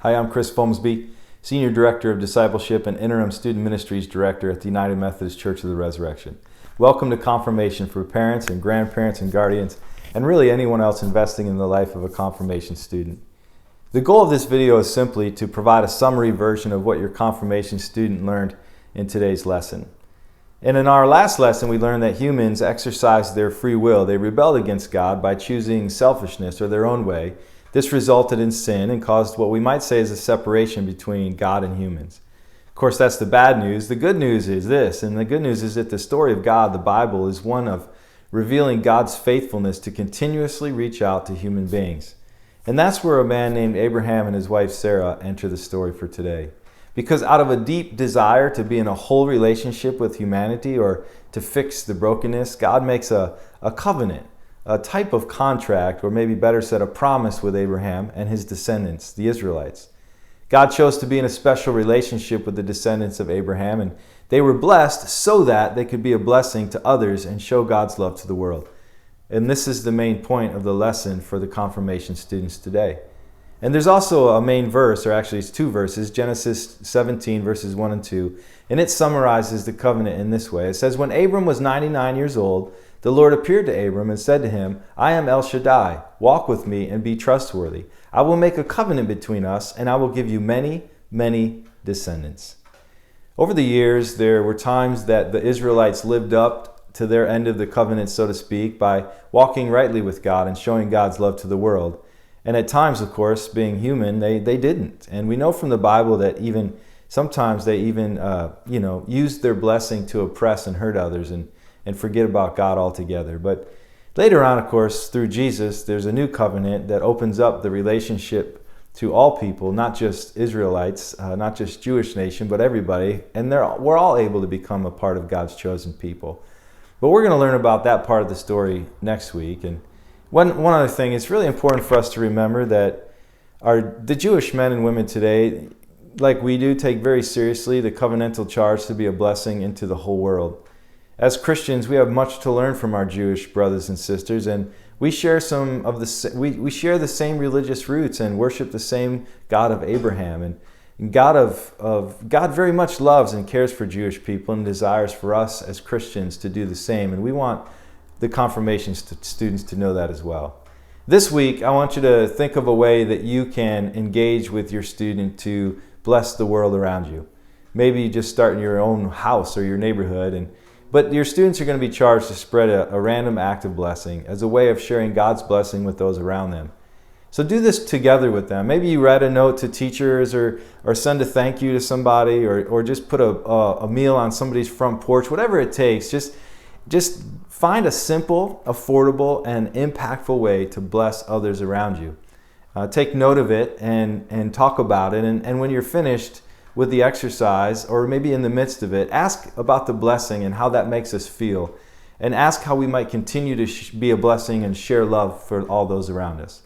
Hi, I'm Chris Folmsbee, Senior Director of Discipleship and Interim Student Ministries Director at the United Methodist Church of the Resurrection. Welcome to Confirmation for parents and grandparents and guardians, and really anyone else investing in the life of a confirmation student. The goal of this video is simply to provide a summary version of what your confirmation student learned in today's lesson. And in our last lesson, we learned that humans exercised their free will. They rebelled against God by choosing selfishness or their own way. This resulted in sin and caused what we might say is a separation between God and humans. Of course, that's the bad news. The good news is this, and the good news is that the story of God, the Bible, is one of revealing God's faithfulness to continuously reach out to human beings. And that's where a man named Abraham and his wife Sarah enter the story for today. Because out of a deep desire to be in a whole relationship with humanity or to fix the brokenness, God makes a covenant, a type of contract, or maybe better said, a promise with Abraham and his descendants, the Israelites. God chose to be in a special relationship with the descendants of Abraham, and they were blessed so that they could be a blessing to others and show God's love to the world. And this is the main point of the lesson for the confirmation students today. And there's also a main verse, or actually it's two verses, Genesis 17 verses 1 and 2, and it summarizes the covenant in this way. It says, "When Abram was 99 years old, the Lord appeared to Abram and said to him, 'I am El Shaddai. Walk with me and be trustworthy. I will make a covenant between us, and I will give you many, many descendants.'" Over the years, there were times that the Israelites lived up to their end of the covenant, so to speak, by walking rightly with God and showing God's love to the world. And at times, of course, being human, they didn't. And we know from the Bible that sometimes they used their blessing to oppress and hurt others and forget about God altogether. But later on, of course, through Jesus, there's a new covenant that opens up the relationship to all people, not just Israelites, not just Jewish nation, but everybody. And we're all able to become a part of God's chosen people. But we're going to learn about that part of the story next week. And one other thing, it's really important for us to remember that the Jewish men and women today, like we do, take very seriously the covenantal charge to be a blessing into the whole world. As Christians, we have much to learn from our Jewish brothers and sisters, and we share we share the same religious roots and worship the same God of Abraham. And God very much loves and cares for Jewish people and desires for us as Christians to do the same. And we want the confirmation students to know that as well. This week, I want you to think of a way that you can engage with your student to bless the world around you. Maybe you just start in your own house or your neighborhood, but your students are going to be charged to spread a random act of blessing as a way of sharing God's blessing with those around them. So do this together with them. Maybe you write a note to teachers or send a thank you to somebody or just put a meal on somebody's front porch, whatever it takes. Just find a simple, affordable, and impactful way to bless others around you. Take note of it and talk about it. And when you're finished with the exercise, or maybe in the midst of it, ask about the blessing and how that makes us feel. And ask how we might continue to be a blessing and share love for all those around us.